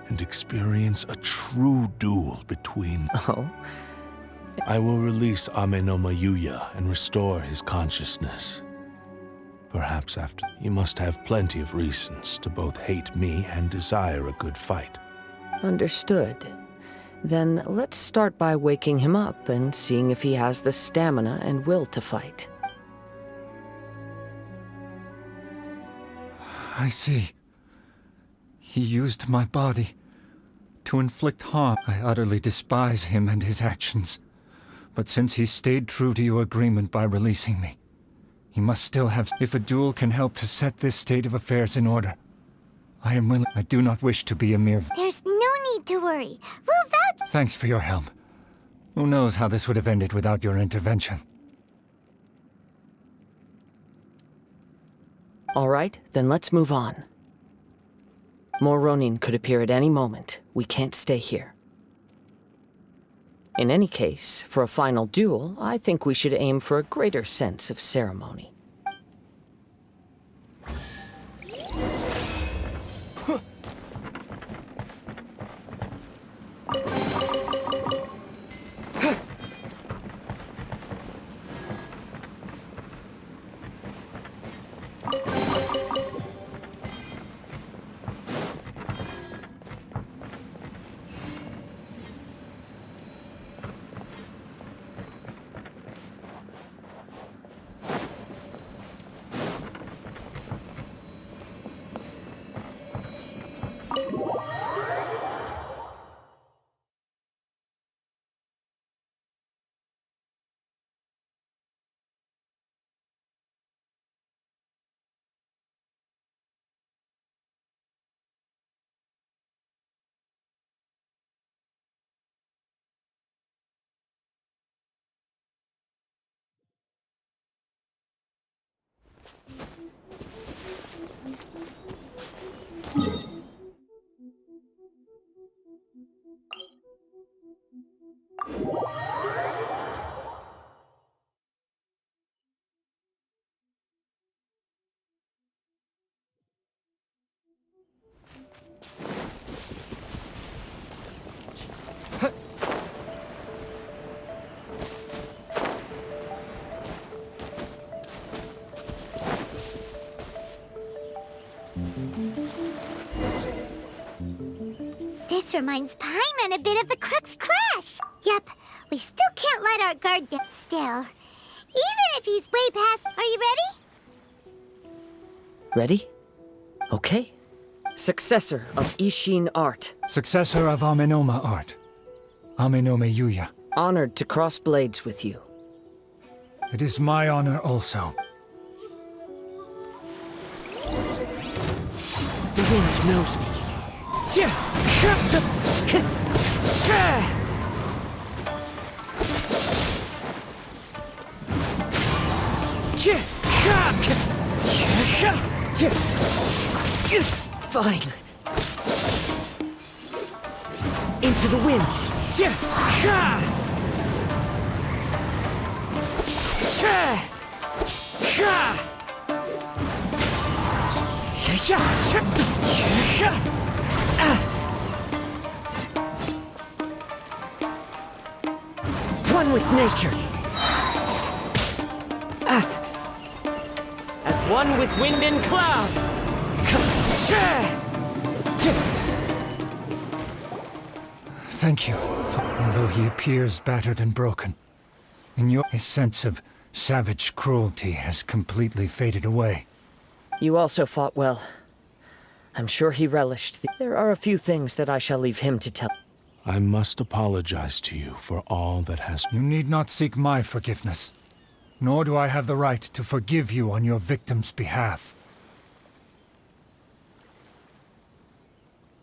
and experience a true duel between... Oh? I will release Amenoma Yuya and restore his consciousness. Perhaps after... You must have plenty of reasons to both hate me and desire a good fight. Understood. Then let's start by waking him up and seeing if he has the stamina and will to fight. I see. He used my body to inflict harm. I utterly despise him and his actions. But since he stayed true to your agreement by releasing me, he must still have... If a duel can help to set this state of affairs in order, I am willing. I do not wish to be a mere... There's no need to worry. We'll vouch... Thanks for your help. Who knows how this would have ended without your intervention? All right, then let's move on. More Ronin could appear at any moment. We can't stay here. In any case, for a final duel, I think we should aim for a greater sense of ceremony. This reminds Paimon a bit of the Crux Clash. Yep, we still can't let our guard down still. Even if he's way past... Are you ready? Ready? Okay. Successor of Ishin art. Successor of Amenoma art. Amenome Yuya. Honored to cross blades with you. It is my honor also. The wind knows me. It's fine. Into the wind. One with nature. As one with wind and cloud. Thank you. Although he appears battered and broken, his sense of savage cruelty has completely faded away. You also fought well. I'm sure he relished There are a few things that I shall leave him to tell. I must apologize to you for all that has... You need not seek my forgiveness. Nor do I have the right to forgive you on your victim's behalf.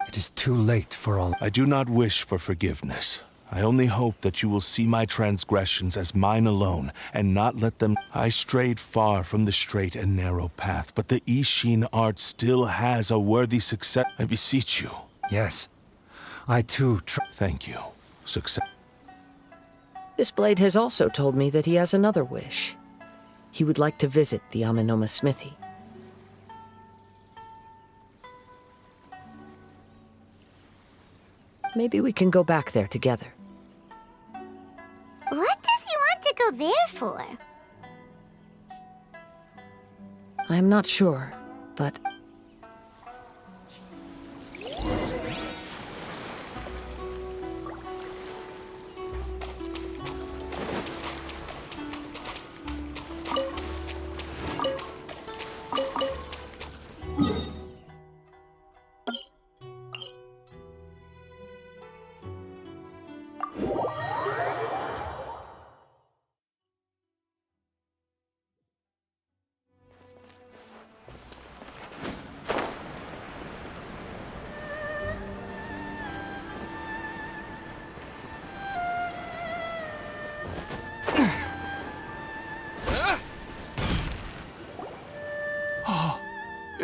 It is too late for all... I do not wish for forgiveness. I only hope that you will see my transgressions as mine alone, and not let them... I strayed far from the straight and narrow path, but the Ishin art still has a worthy success. I beseech you. Yes. I too Thank you. Success. This blade has also told me that he has another wish. He would like to visit the Amenoma smithy. Maybe we can go back there together. What does he want to go there for? I'm not sure, but...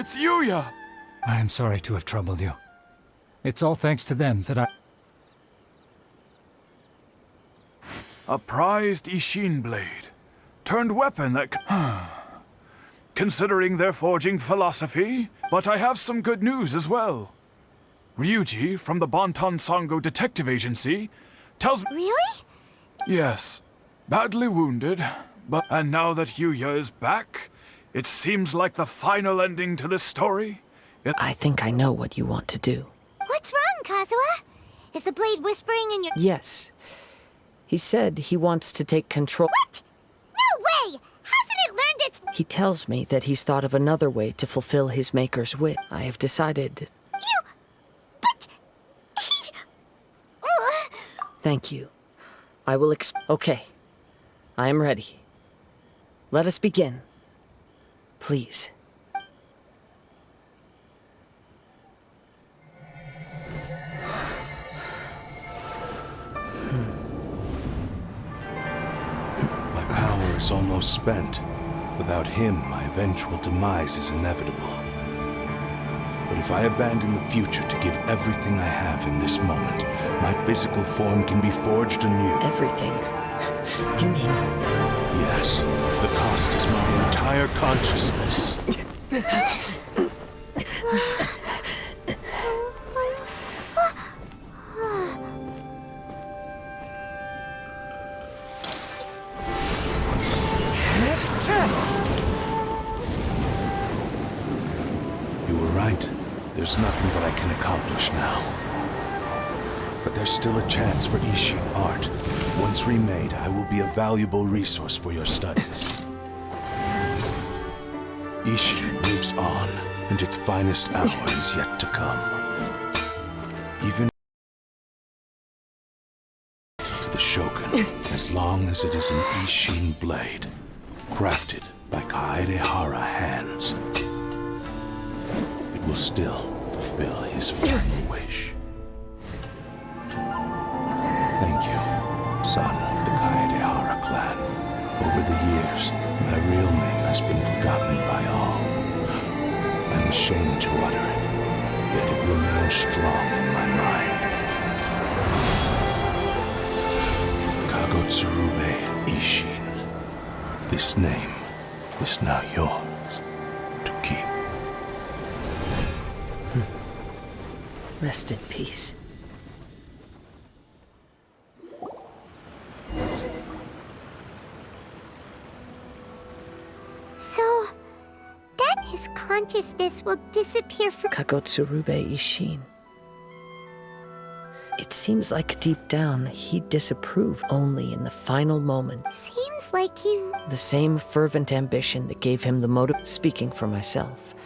It's Yuya! I am sorry to have troubled you. It's all thanks to them that I... A prized Ishin blade. Turned weapon that... Considering their forging philosophy, but I have some good news as well. Ryuji, from the Bonton Sango Detective Agency, tells me... Really? Yes. Badly wounded, but... And now that Yuya is back, it seems like the final ending to this story. I think I know what you want to do. What's wrong, Kazuha? Is the blade whispering in your... Yes. He said he wants to take control. What? No way! Hasn't it learned its... He tells me that he's thought of another way to fulfill his maker's wish. I have decided... You... But... He... Ugh. Thank you. I will Okay. I am ready. Let us begin. Please. My power is almost spent. Without him, my eventual demise is inevitable. But if I abandon the future to give everything I have in this moment, my physical form can be forged anew. Everything? You mean... Yes. The cost is my entire consciousness. You were right. There's nothing that I can accomplish now. But there's still a chance for Ishin art. Once remade, I will be a valuable resource for your studies. Ishin lives on, and its finest hour is yet to come. Even to the Shogun, as long as it is an Ishin blade, crafted by Kaedehara hands, it will still fulfill his final wish. Thank you, son of the Kaedehara clan. Over the years, my real name has been forgotten by all. I'm ashamed to utter it, yet it remains strong in my mind. Kagotsurube Ishin. This name is now yours to keep. Rest in peace. So... that his consciousness will disappear from... Kagotsurube Ishin. It seems like deep down he'd disapprove only in the final moment. Seems like he... The same fervent ambition that gave him the motive. Speaking for myself,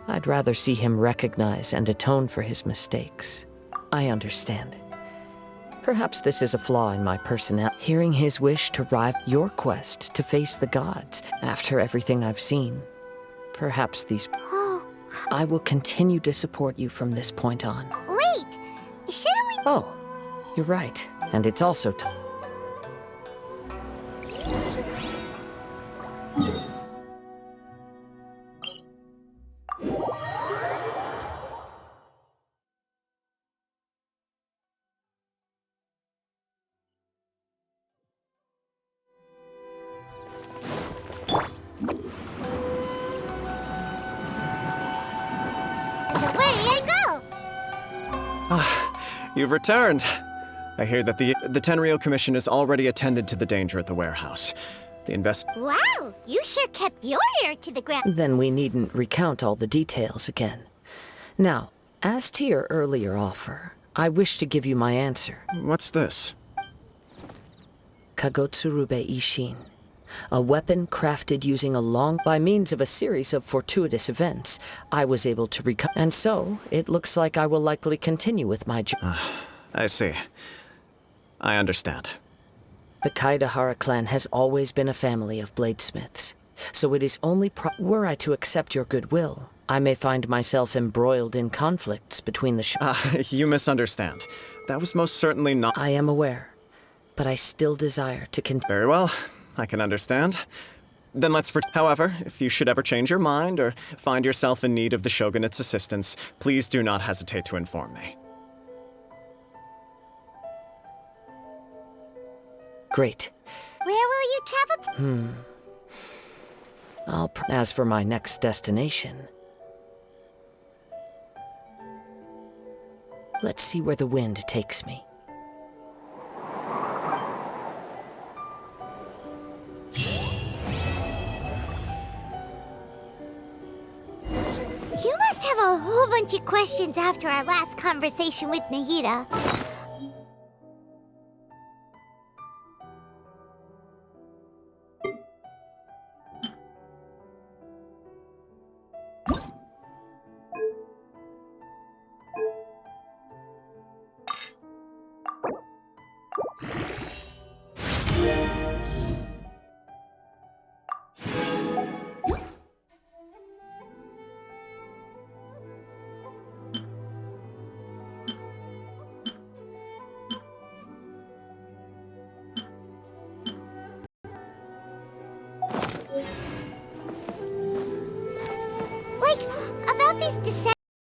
I'd rather see him recognize and atone for his mistakes. I understand. Perhaps this is a flaw in my personality. Hearing his wish to rival your quest to face the gods after everything I've seen. Perhaps these... Oh... I will continue to support you from this point on. Wait! Shouldn't we... Oh, you're right. And it's also time. Away I go! You've returned. I hear that the Tenryou Commission has already attended to the danger at the warehouse. The Wow! You sure kept your ear to the ground. Then we needn't recount all the details again. Now, as to your earlier offer, I wish to give you my answer. What's this? Kagotsurube Ishin. A weapon crafted using a long... By means of a series of fortuitous events, I was able to recover... And so, it looks like I will likely continue with my journey. I see. I understand. The Kaedehara clan has always been a family of bladesmiths, so it is only were I to accept your goodwill, I may find myself embroiled in conflicts between the You misunderstand. That was most certainly not... I am aware, but I still desire to Very well. I can understand. Then let's However, if you should ever change your mind or find yourself in need of the Shogunate's assistance, please do not hesitate to inform me. Great. Where will you travel to? As for my next destination, let's see where the wind takes me. You must have a whole bunch of questions after our last conversation with Nahida. Like, about these descent